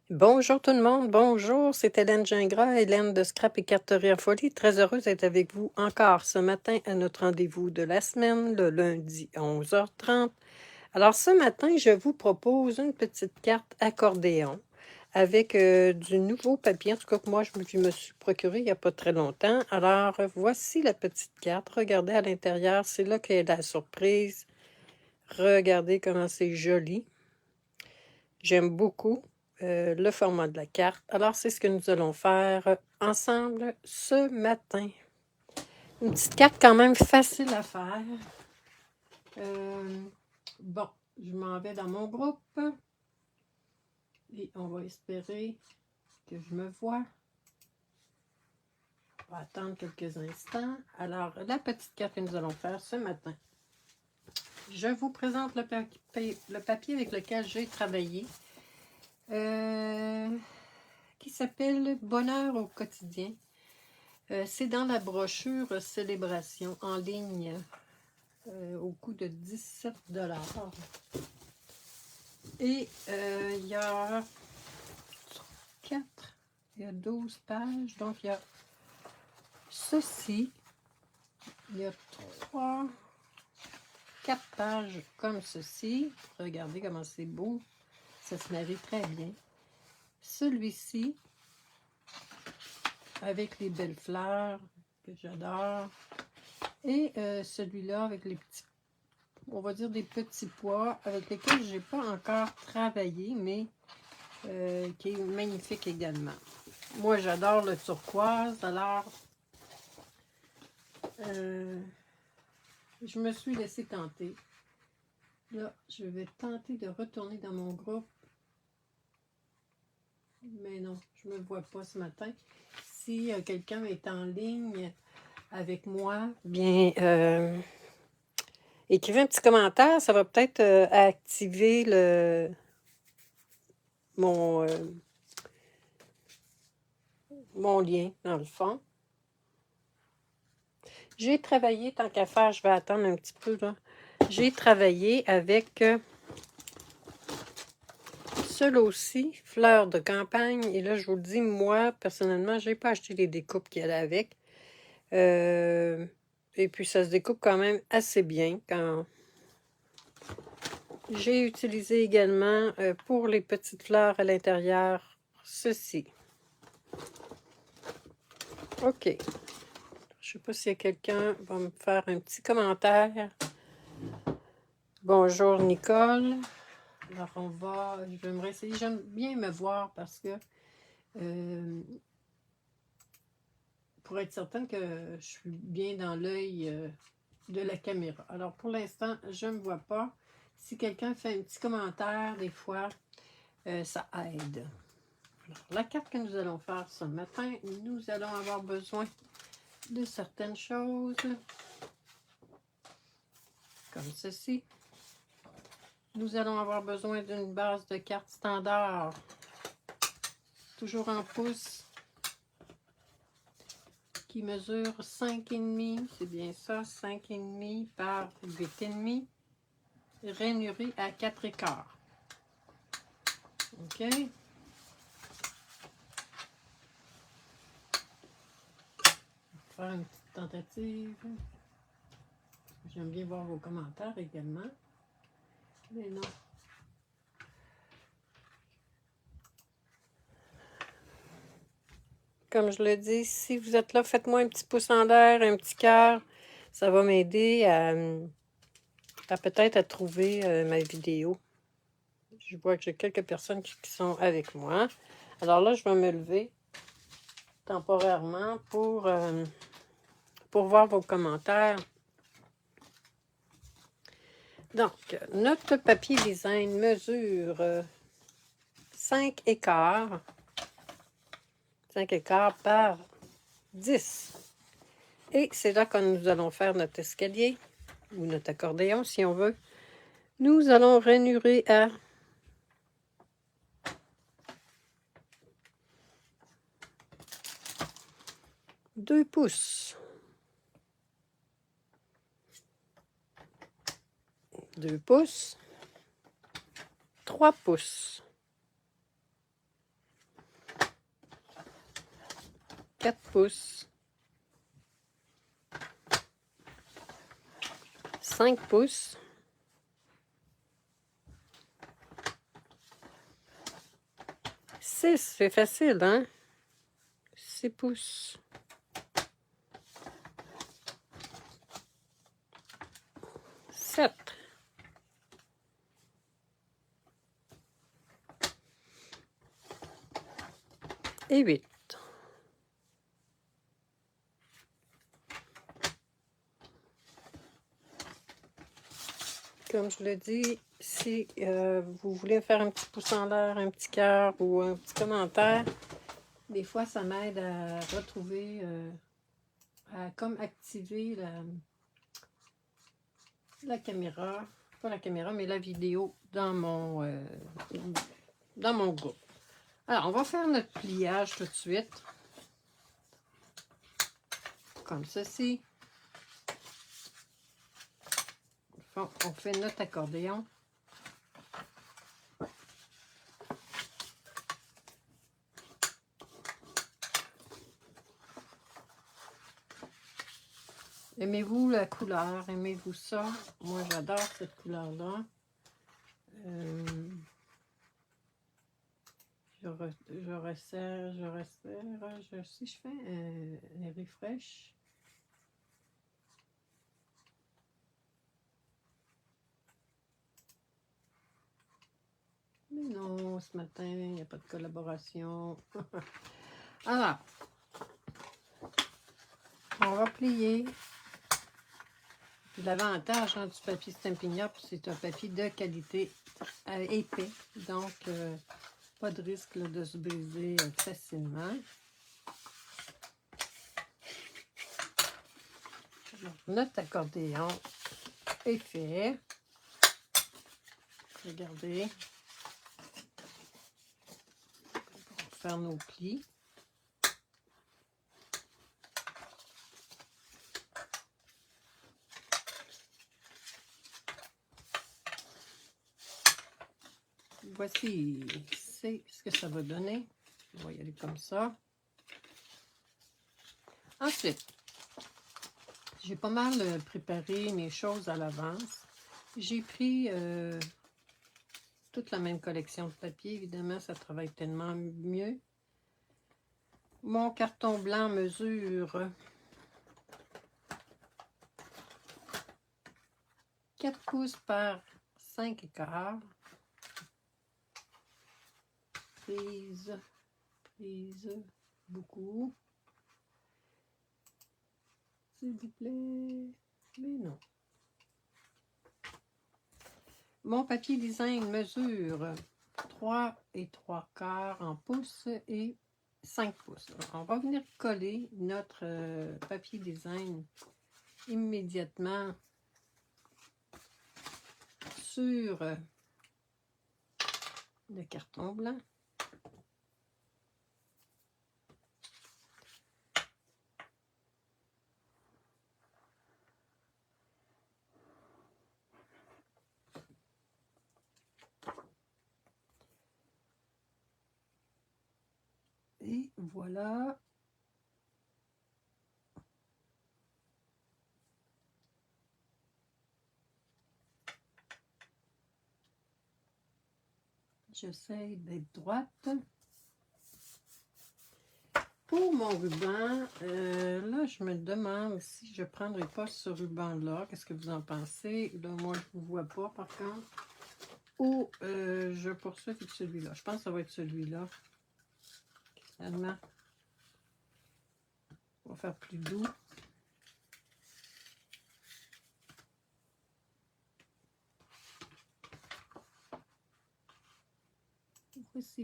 Bonjour tout le monde, bonjour, c'est Hélène Gingras, Hélène de Scrap et Carterie en Folie. Très heureuse d'être avec vous encore ce matin à notre rendez-vous de la semaine, le lundi à 11h30. Alors ce matin, je vous propose une petite carte accordéon avec du nouveau papier, en tout cas que moi je me suis procuré il n'y a pas très longtemps. Alors voici la petite carte, regardez à l'intérieur, c'est là qu'est la surprise. Regardez comment c'est joli. J'aime beaucoup le format de la carte. Alors, c'est ce que nous allons faire ensemble ce matin. Une petite carte quand même facile à faire. Bon, je m'en vais dans mon groupe. Et on va espérer que je me vois. On va attendre quelques instants. Alors, la petite carte que nous allons faire ce matin. Je vous présente le papier avec lequel j'ai travaillé. Qui s'appelle Bonheur au quotidien. C'est dans la brochure Célébration en ligne au coût de 17 $. Et il y a 4, il y a 12 pages. Donc, il y a ceci. Il y a 4 pages comme ceci. Regardez comment c'est beau. Ça se marie très bien. Celui-ci, avec les belles fleurs que j'adore. Et celui-là avec les petits, on va dire des petits pois avec lesquels je n'ai pas encore travaillé, mais qui est magnifique également. Moi, j'adore le turquoise, alors je me suis laissée tenter. Là, je vais tenter de retourner dans mon groupe. Mais non, je ne me vois pas ce matin. Si quelqu'un est en ligne avec moi, bien, écrivez un petit commentaire. Ça va peut-être activer mon lien, dans le fond. J'ai travaillé, tant qu'à faire, je vais attendre un petit peu, là. J'ai travaillé avec ceux-là aussi, fleurs de campagne. Et là, je vous le dis, moi, personnellement, je n'ai pas acheté les découpes qui allaient avec. Et puis, ça se découpe quand même assez bien. J'ai utilisé également, pour les petites fleurs à l'intérieur, ceci. OK. Je ne sais pas s'il y a quelqu'un qui va me faire un petit commentaire. Bonjour, Nicole. Alors, je vais me réessayer. J'aime bien me voir parce que pour être certaine que je suis bien dans l'œil de la caméra. Alors, pour l'instant, je ne me vois pas. Si quelqu'un fait un petit commentaire, des fois, ça aide. Alors, la carte que nous allons faire ce matin, nous allons avoir besoin de certaines choses, comme ceci. Nous allons avoir besoin d'une base de cartes standard, toujours en pouces, qui mesure 5,5, c'est bien ça, 5,5 par 8,5, rainuré à 4,15. OK? On va faire une petite tentative. J'aime bien voir vos commentaires également. Mais non. Comme je le dis, si vous êtes là, faites-moi un petit pouce en l'air, un petit cœur. Ça va m'aider à peut-être à trouver ma vidéo. Je vois que j'ai quelques personnes qui sont avec moi. Alors là, je vais me lever temporairement pour voir vos commentaires. Donc, notre papier design mesure 5 écarts. 5 écarts par 10. Et c'est là que nous allons faire notre escalier, ou notre accordéon si on veut. Nous allons rainurer à 2 pouces. 2 pouces. 3 pouces. 4 pouces, 5 pouces, 6, c'est facile, hein? 6 pouces, 7, 8. Comme je le dis, si vous voulez faire un petit pouce en l'air, un petit cœur ou un petit commentaire, des fois ça m'aide à retrouver, à comme activer la caméra, pas la caméra, mais la vidéo dans mon groupe. Alors, on va faire notre pliage tout de suite, comme ceci. On fait notre accordéon. Aimez-vous la couleur? Aimez-vous ça? Moi, j'adore cette couleur-là. Je resserre. Si je fais un refresh. Mais non, ce matin, il n'y a pas de collaboration. Alors, on va plier. L'avantage du papier Stampin' Up, c'est un papier de qualité épais. Donc, pas de risque là, de se briser facilement. Alors, notre accordéon est fait. Regardez. On va faire nos plis. Voici ce que ça va donner. On va y aller comme ça. Ensuite, j'ai pas mal préparé mes choses à l'avance. J'ai pris toute la même collection de papier. Évidemment, ça travaille tellement mieux. Mon carton blanc mesure 4 pouces par 5 1/4. Prise, beaucoup. S'il vous plaît. Mais non. Mon papier design mesure 3 3/4 en pouces et 5 pouces. Alors, on va venir coller notre papier design immédiatement sur le carton blanc. Et voilà. J'essaie d'être droite. Pour mon ruban, là, je me demande si je ne prendrai pas ce ruban-là. Qu'est-ce que vous en pensez? Là, moi, je ne vous vois pas, par contre. Ou je poursuis avec celui-là. Je pense que ça va être celui-là. Finalement, on va faire plus doux.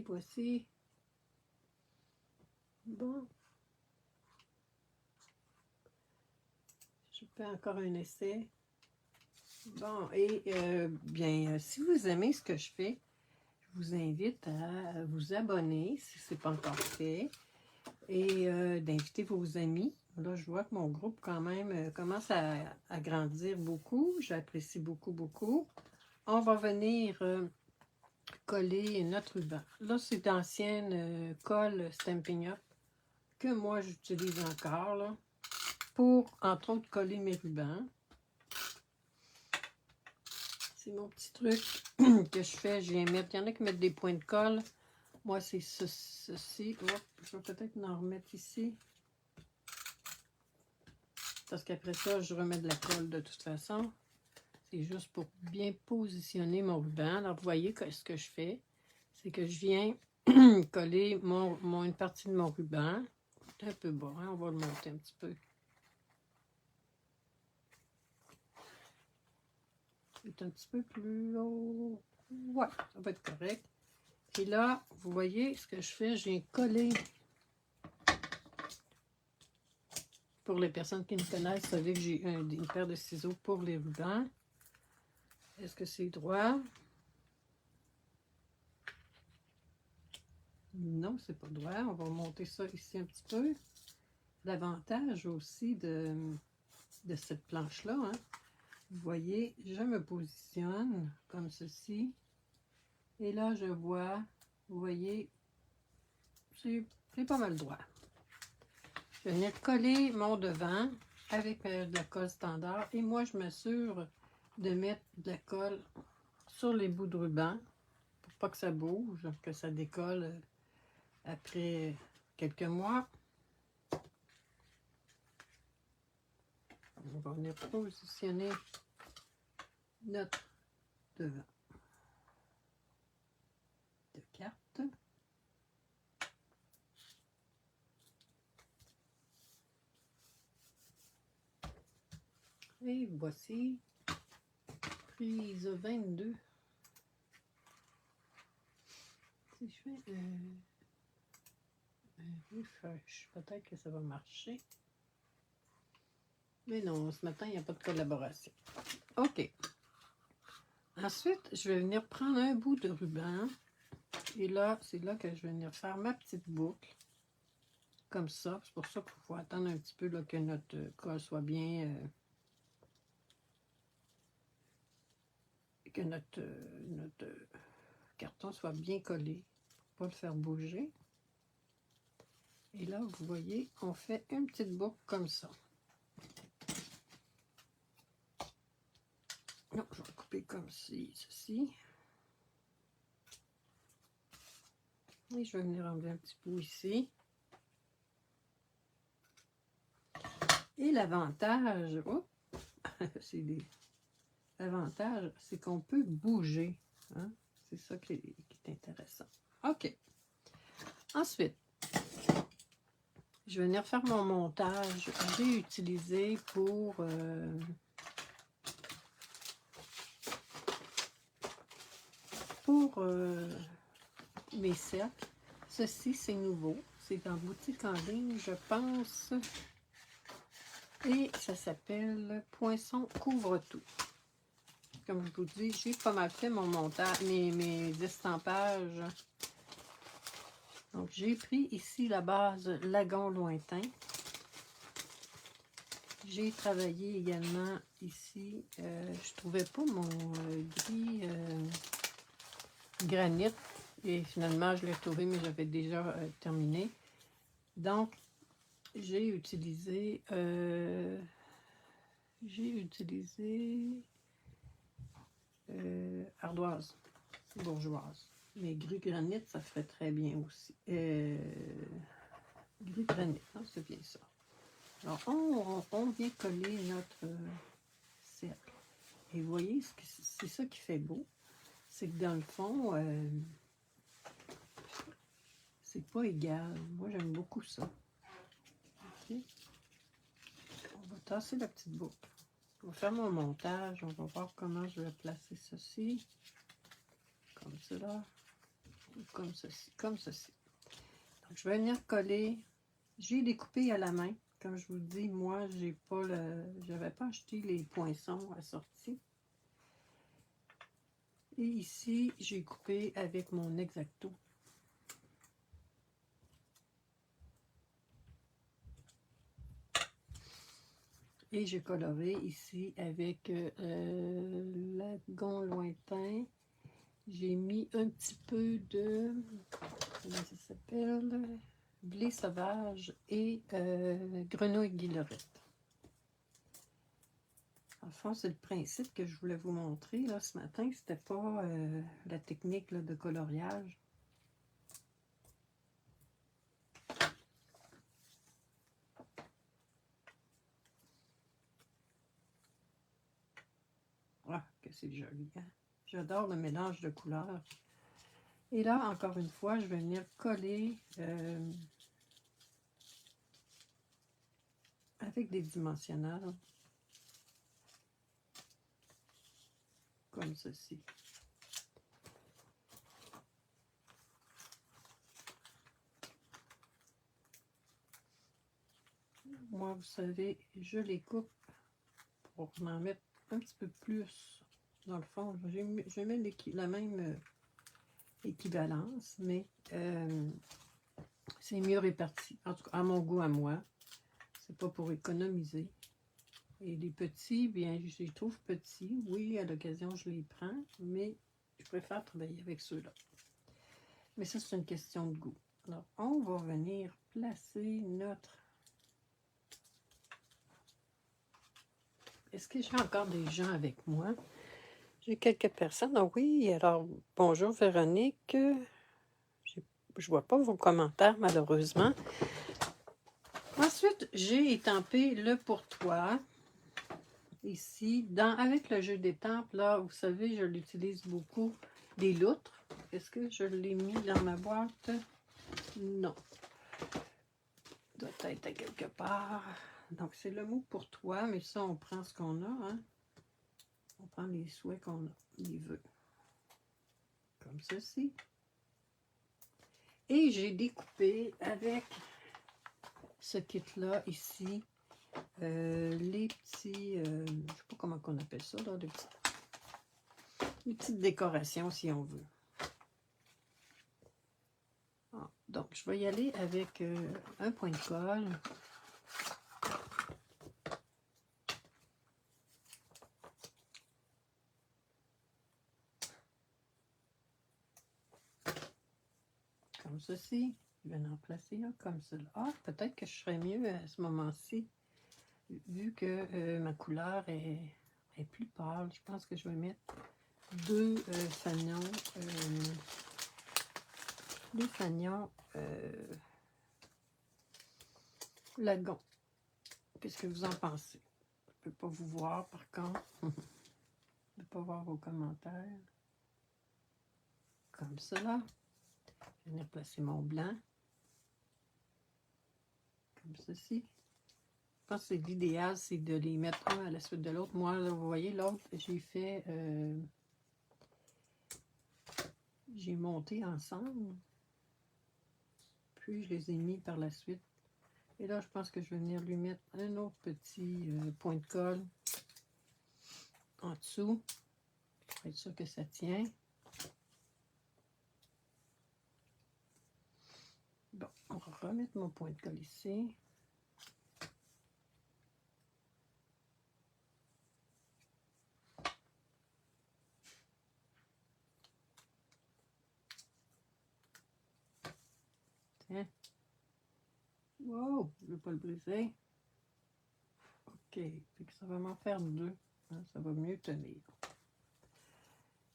Voici. Bon. Je fais encore un essai. Bon, et bien, si vous aimez ce que je fais, je vous invite à vous abonner si ce n'est pas encore fait et d'inviter vos amis. Là, je vois que mon groupe, quand même, commence à grandir beaucoup. J'apprécie beaucoup, beaucoup. On va venir coller notre ruban. Là, c'est d'ancienne colle Stampin' Up que moi j'utilise encore là, pour, entre autres, coller mes rubans. C'est mon petit truc que je fais. Je viens mettre. Il y en a qui mettent des points de colle. Moi, c'est ceci. Hop, je vais peut-être en remettre ici. Parce qu'après ça, je remets de la colle de toute façon. C'est juste pour bien positionner mon ruban. Alors, vous voyez ce que je fais. C'est que je viens coller une partie de mon ruban. Un peu bas, hein? On va le monter un petit peu. C'est un petit peu plus haut. Ouais, ça va être correct. Et là, vous voyez ce que je fais, je viens coller. Pour les personnes qui me connaissent, vous savez que j'ai une paire de ciseaux pour les rubans. Est-ce que c'est droit? Non, c'est pas droit. On va monter ça ici un petit peu. L'avantage aussi de cette planche-là, hein, vous voyez, je me positionne comme ceci. Et là, je vois, vous voyez, c'est pas mal droit. Je vais venir coller mon devant avec de la colle standard. Et moi, je m'assure de mettre de la colle sur les bouts de ruban pour pas que ça bouge, que ça décolle après quelques mois. On va venir positionner notre devant de carte. Et voici prise 22. Si je fais un refresh, peut-être que ça va marcher. Mais non, ce matin, il n'y a pas de collaboration. OK. Ensuite, je vais venir prendre un bout de ruban. Et là, c'est là que je vais venir faire ma petite boucle. Comme ça. C'est pour ça qu'il faut attendre un petit peu là, que notre colle soit bien... que notre carton soit bien collé. Pour ne pas le faire bouger. Et là, vous voyez, on fait une petite boucle comme ça. Non, je vais couper comme ceci. Et je vais venir enlever un petit bout ici. Et l'avantage, oh, l'avantage, c'est qu'on peut bouger. Hein? C'est ça qui est intéressant. OK. Ensuite, je vais venir faire mon montage. J'ai utilisé pour mes cercles. Ceci, c'est nouveau. C'est en boutique en ligne, je pense. Et ça s'appelle Poinçon Couvre-tout. Comme je vous dis, j'ai pas mal fait mon montage, mes estampages. Donc, j'ai pris ici la base Lagon Lointain. J'ai travaillé également ici. Je trouvais pas mon gris granit. Et finalement, je l'ai trouvé, mais j'avais déjà terminé. Donc, j'ai utilisé ardoise bourgeoise. Mais gris granit, ça ferait très bien aussi. Gris granit, hein, c'est bien ça. Alors, on vient coller notre cercle. Et vous voyez, c'est ça qui fait beau. C'est que dans le fond, c'est pas égal. Moi, j'aime beaucoup ça. Okay. On va tasser la petite boucle. On va faire mon montage. On va voir comment je vais placer ceci. Comme cela. Ou comme ceci. Comme ceci. Donc, je vais venir coller. J'ai découpé à la main. Comme je vous dis, moi, j'avais pas acheté les poinçons assortis. Et ici, j'ai coupé avec mon X-Acto. Et j'ai coloré ici avec Lagon Lointain. J'ai mis un petit peu de... Comment ça s'appelle? blé sauvage et grenouille guillerette. En fond, c'est le principe que je voulais vous montrer là, ce matin. C'était pas la technique là, de coloriage. Ah, que c'est joli, hein? J'adore le mélange de couleurs. Et là, encore une fois, je vais venir coller avec des dimensionnels, comme ceci. Moi, vous savez, je les coupe pour m'en mettre un petit peu plus dans le fond. Je mets la même équivalence, mais c'est mieux réparti. En tout cas, à mon goût, à moi. C'est pas pour économiser. Et les petits, bien, je les trouve petits. Oui, à l'occasion, je les prends, mais je préfère travailler avec ceux-là. Mais ça, c'est une question de goût. Alors, on va venir placer notre... Est-ce que j'ai encore des gens avec moi? J'ai quelques personnes. Ah oui, alors, bonjour Véronique. Je vois pas vos commentaires, malheureusement. Ensuite, j'ai étampé le pour toi. Ici, avec le jeu d'étampes, là, vous savez, je l'utilise beaucoup, des loutres. Est-ce que je l'ai mis dans ma boîte? Non. Doit être à quelque part. Donc, c'est le mot pour toi, mais ça, on prend ce qu'on a, hein. On prend les souhaits qu'on a, les vœux. Comme ceci. Et j'ai découpé avec ce kit-là, ici, les petits, je ne sais pas comment on appelle ça, là, les petites décorations, si on veut. Ah, donc, je vais y aller avec un point de colle. Comme ceci. Je vais en placer un comme cela. Ah, peut-être que je serais mieux à ce moment-ci, vu que ma couleur est plus pâle. Je pense que je vais mettre deux fanions. Deux fanions lagon. Qu'est-ce que vous en pensez? Je ne peux pas vous voir, par contre. Je ne peux pas voir vos commentaires. Comme cela. Je vais venir placer mon blanc. Comme ceci. Je pense que l'idéal, c'est de les mettre un à la suite de l'autre. Moi, là, vous voyez, l'autre, j'ai fait... j'ai monté ensemble. Puis, je les ai mis par la suite. Et là, je pense que je vais venir lui mettre un autre petit point de colle en dessous. Pour être sûr que ça tient. Bon, on va remettre mon point de colle ici. Tiens. Wow, je ne veux pas le briser. OK, fait que ça va m'en faire deux. Hein, ça va mieux tenir.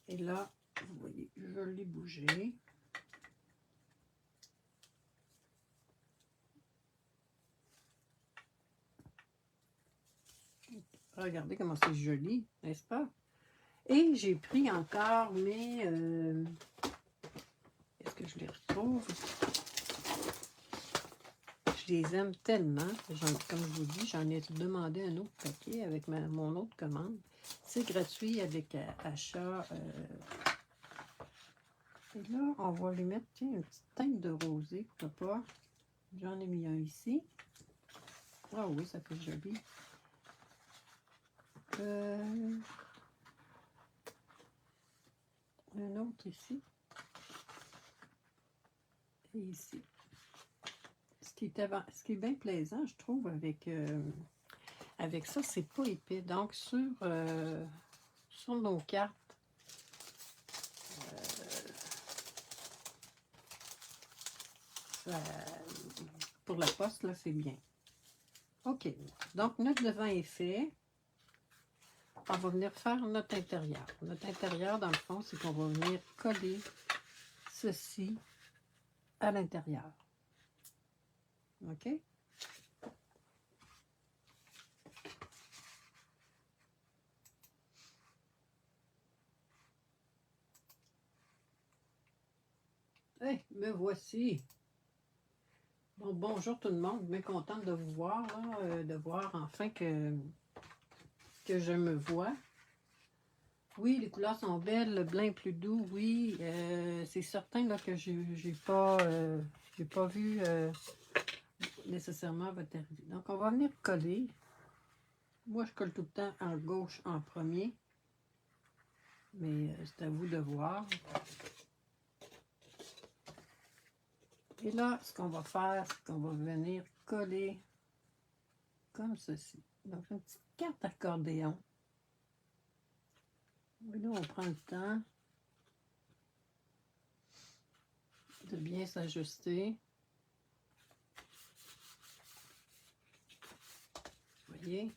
Et là, vous voyez, je l'ai bougé. Regardez comment c'est joli, n'est-ce pas? Et j'ai pris encore mes... est-ce que je les retrouve? Je les aime tellement. Comme je vous dis, j'en ai demandé un autre paquet avec mon autre commande. C'est gratuit avec achat. Et là, on va lui mettre une petite teinte de rosée, pourquoi pas. J'en ai mis un ici. Ah oui, ça fait joli. Un autre ici. Et ici. Ce qui est bien plaisant, je trouve, avec ça, c'est pas épais. Donc, sur nos cartes, pour la poste, là, c'est bien. OK. Donc, notre devant est fait. On va venir faire notre intérieur. Notre intérieur, dans le fond, c'est qu'on va venir coller ceci à l'intérieur. OK? Hey, me voici. Bon, bonjour tout le monde. Bien contente de vous voir, là, de voir enfin que je me vois. Oui, les couleurs sont belles, le blanc est plus doux, oui. C'est certain là, que j'ai pas vu nécessairement votre arrivée. Donc, on va venir coller. Moi, je colle tout le temps en gauche en premier. Mais c'est à vous de voir. Et là, ce qu'on va faire, c'est qu'on va venir coller comme ceci. Donc, une petite carte accordéon. Et là, on prend le temps de bien s'ajuster. Vous voyez?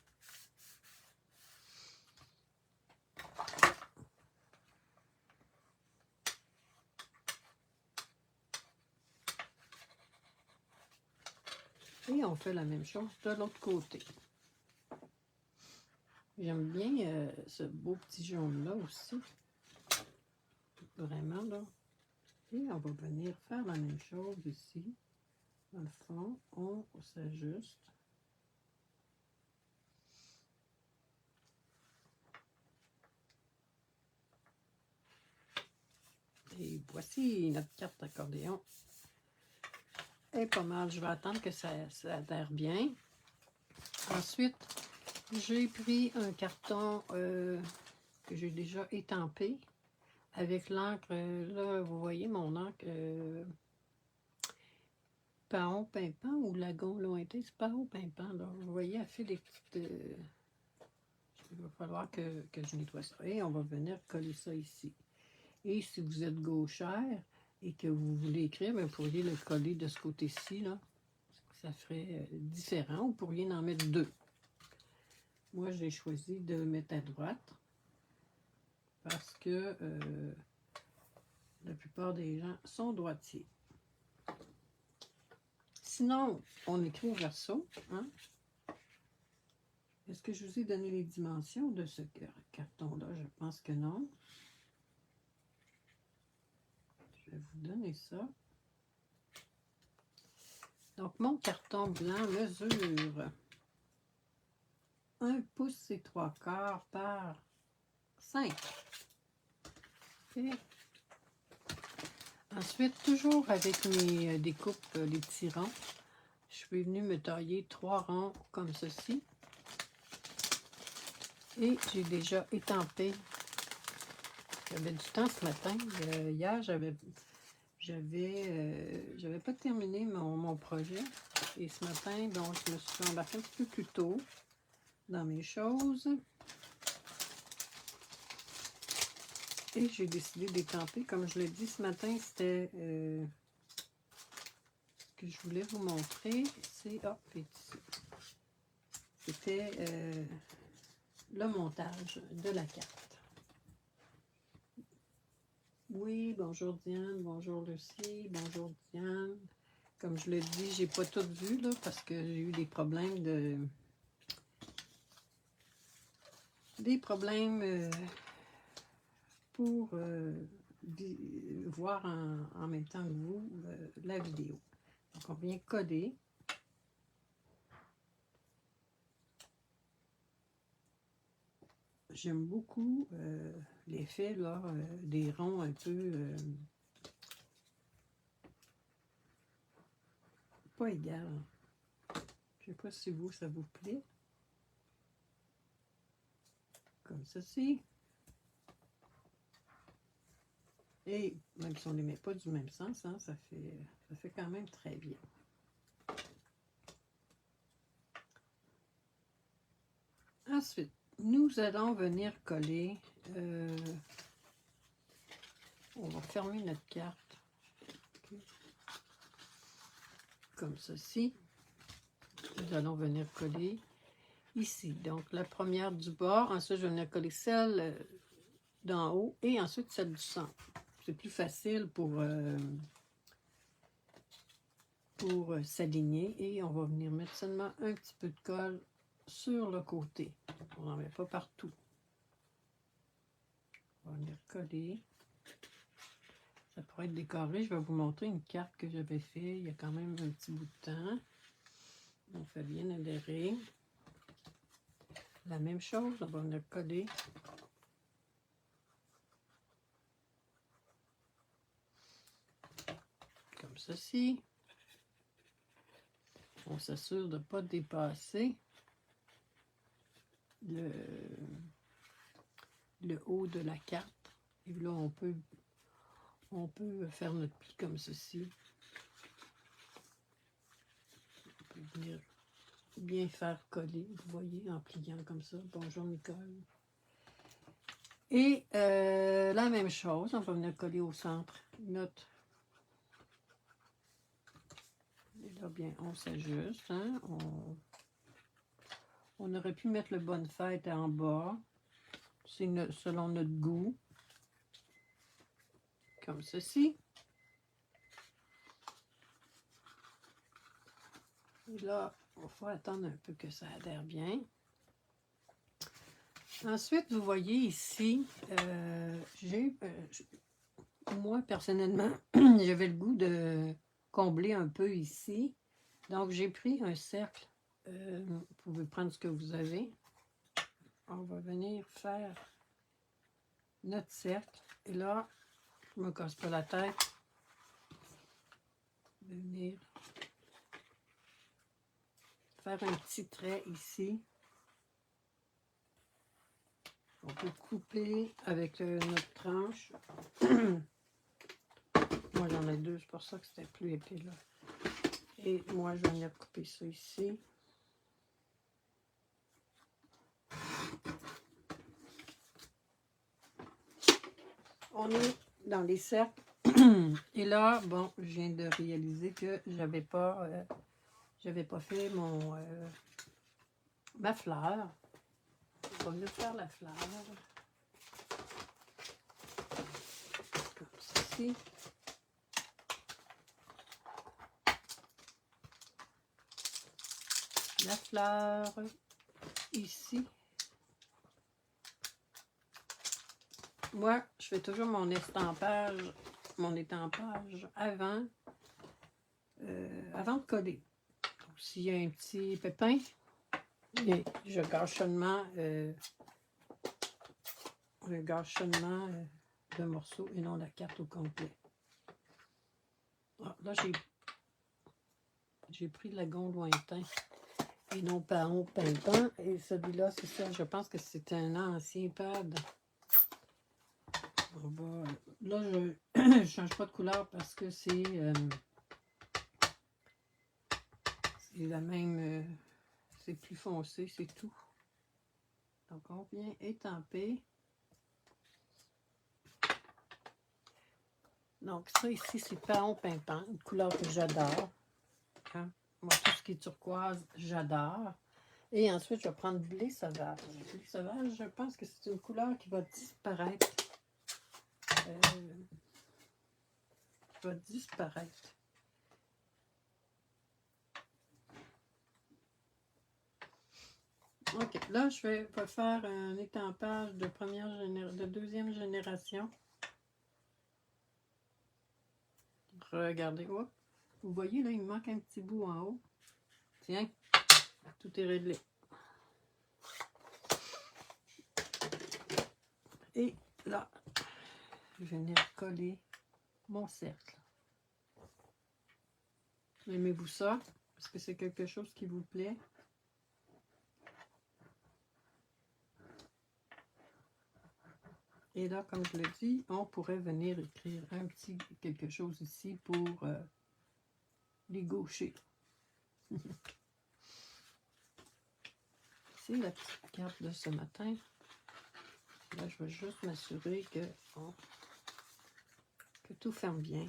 Et on fait la même chose de l'autre côté. J'aime bien ce beau petit jaune-là aussi. Vraiment, là. Et on va venir faire la même chose ici. Dans le fond, on s'ajuste. Et voici notre carte d'accordéon. Et pas mal. Je vais attendre que ça adhère bien. Ensuite, j'ai pris un carton que j'ai déjà étampé avec l'encre. Là, vous voyez mon encre Paon Pimpant ou Lagon Lointain. C'est Paon Pimpant. Là. Vous voyez, elle fait des petites. Il va falloir que je nettoie ça. Et on va venir coller ça ici. Et si vous êtes gauchère et que vous voulez écrire, bien, vous pourriez le coller de ce côté-ci, là. Ça ferait différent. Vous pourriez en mettre deux. Moi, j'ai choisi de le mettre à droite parce que la plupart des gens sont droitiers. Sinon, on écrit au verso. Hein? Est-ce que je vous ai donné les dimensions de ce carton-là? Je pense que non. Je vais vous donner ça. Donc, mon carton blanc mesure 1 pouce et 3/4 par 5. Okay. Ensuite, toujours avec mes découpes, les petits ronds, je suis venue me tailler 3 ronds comme ceci. Et j'ai déjà étampé. J'avais du temps ce matin. Hier, j'avais pas terminé mon projet. Et ce matin, donc, je me suis embarquée un petit peu plus tôt dans mes choses. Et j'ai décidé d'étamper. Comme je l'ai dit ce matin, c'était ce que je voulais vous montrer. C'était le montage de la carte. Oui, bonjour Diane, bonjour Lucie, bonjour Diane. Comme je l'ai dit, j'ai pas tout vu là parce que j'ai eu des problèmes pour voir en même temps que vous la vidéo. Donc on vient coder. J'aime beaucoup l'effet là des ronds un peu pas égal. Je sais pas si vous, ça vous plaît. Comme ceci. Et même si on ne les met pas du même sens, hein, ça fait quand même très bien. Ensuite, nous allons venir coller. On va fermer notre carte. Okay. comme ceci. Nous allons venir coller ici. Donc, la première du bord. Ensuite, je vais venir coller celle d'en haut et ensuite celle du centre. C'est plus facile pour s'aligner. Et on va venir mettre seulement un petit peu de colle sur le côté. On n'en met pas partout. On va venir coller. Ça pourrait être décoré. Je vais vous montrer une carte que j'avais faite il y a quand même un petit bout de temps. On fait bien adhérer. La même chose, on va venir coller. Comme ceci. On s'assure de ne pas dépasser le haut de la carte. Et là, on peut faire notre pli comme ceci. On peut venir bien faire coller, vous voyez, en pliant comme ça. Bonjour Nicole. Et la même chose, on va venir coller au centre notre. Et là, bien, on s'ajuste. Hein? On aurait pu mettre le bonne fête en bas. C'est selon notre goût. Comme ceci. Et là, il faut attendre un peu que ça adhère bien. Ensuite, vous voyez ici, moi personnellement, j'avais le goût de combler un peu ici. Donc, j'ai pris un cercle. Vous pouvez prendre ce que vous avez. On va venir faire notre cercle. Et là, je ne me casse pas la tête. Venir faire un petit trait ici. On peut couper avec notre tranche. Moi, j'en ai deux, c'est pour ça que c'était plus épais là. Et moi, je vais venir couper ça ici. On est dans les cercles. Et là, bon, je viens de réaliser que j'avais pas fait ma fleur. On va venir faire la fleur. Comme ceci. La fleur ici. Moi, je fais toujours mon étampage avant de coller. S'il y a un petit pépin, je gâche seulement de morceaux et non la carte au complet. Ah, là, j'ai pris le lagon lointain et non paon pimpant. Et celui-là, c'est ça, je pense que c'est un ancien pad. Là, je ne change pas de couleur parce que c'est la même, c'est plus foncé, c'est tout. Donc, on vient étamper. Donc, ça ici, c'est paon pimpant, une couleur que j'adore. Hein? Moi, tout ce qui est turquoise, j'adore. Et ensuite, je vais prendre blé sauvage. Blé sauvage, je pense que c'est une couleur qui va disparaître. Ok, là, je vais faire un étampage de deuxième génération. Regardez, oh, vous voyez, là, il me manque un petit bout en haut. Tiens, tout est réglé. Et là, je vais venir coller mon cercle. Aimez-vous ça? Est-ce que c'est quelque chose qui vous plaît? Et là, comme je l'ai dit, on pourrait venir écrire un petit quelque chose ici pour les gauchers. C'est la petite carte de ce matin. Là, je vais juste m'assurer que tout ferme bien.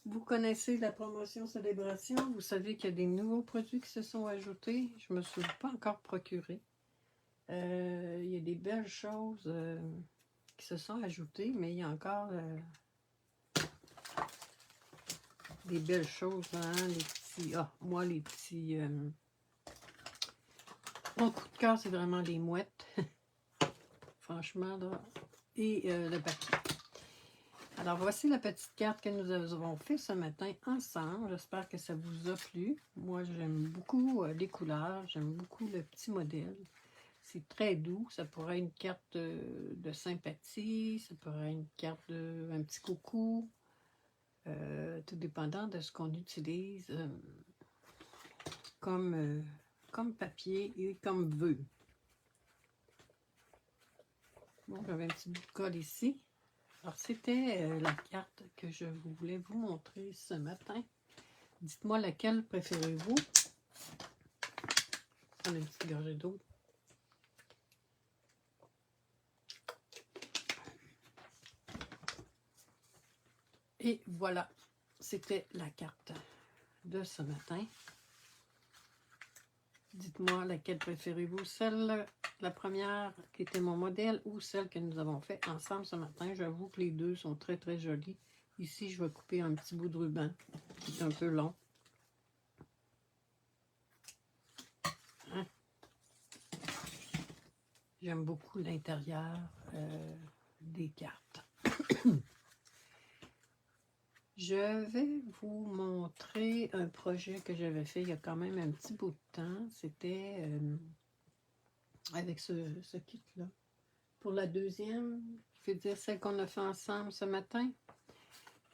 Vous connaissez la promotion Célébration. Vous savez qu'il y a des nouveaux produits qui se sont ajoutés. Je ne me suis pas encore procuré. Il y a des belles choses qui se sont ajoutées, mais il y a encore des belles choses. Hein, les petits... Ah, moi, les petits... Mon coup de cœur, c'est vraiment les mouettes. Franchement, là. Et le papier. Alors, voici la petite carte que nous avons fait ce matin ensemble. J'espère que ça vous a plu. Moi, j'aime beaucoup les couleurs. J'aime beaucoup le petit modèle. C'est très doux. Ça pourrait être une carte de sympathie. Ça pourrait être une carte de un petit coucou. Tout dépendant de ce qu'on utilise comme papier et comme vœu. Bon, j'avais un petit bout de colle ici. Alors, c'était la carte que je voulais vous montrer ce matin. Dites-moi laquelle préférez-vous. Prendre une petite gorgée d'eau. Et voilà, c'était la carte de ce matin. Dites-moi laquelle préférez-vous, celle, la première qui était mon modèle ou celle que nous avons fait ensemble ce matin. J'avoue que les deux sont très très jolies. Ici, je vais couper un petit bout de ruban qui est un peu long. Hein? J'aime beaucoup l'intérieur des cartes. Je vais vous montrer un projet que j'avais fait il y a quand même un petit bout de temps. C'était avec ce kit-là. Pour la deuxième, je veux dire celle qu'on a fait ensemble ce matin.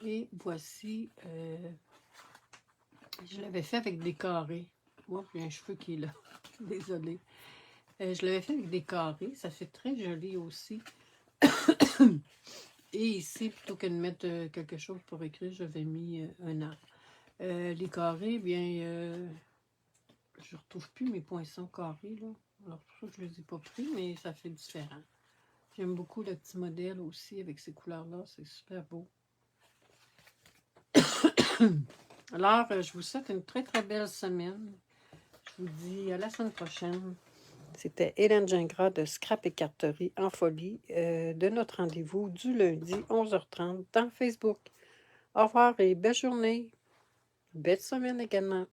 Et voici, je l'avais fait avec des carrés. Oh, j'ai un cheveu qui est là. Désolée. Je l'avais fait avec des carrés. Ça fait très joli aussi. Et ici, plutôt que de mettre quelque chose pour écrire, j'avais mis un arbre. Les carrés, bien, je ne retrouve plus mes poinçons carrés, là. Alors, pour ça que je ne les ai pas pris, mais ça fait différent. J'aime beaucoup le petit modèle aussi avec ces couleurs-là. C'est super beau. Alors, je vous souhaite une très, très belle semaine. Je vous dis à la semaine prochaine. C'était Hélène Gingras de Scrap et Carterie en folie de notre rendez-vous du lundi 11h30 dans Facebook. Au revoir et belle journée. Belle semaine également.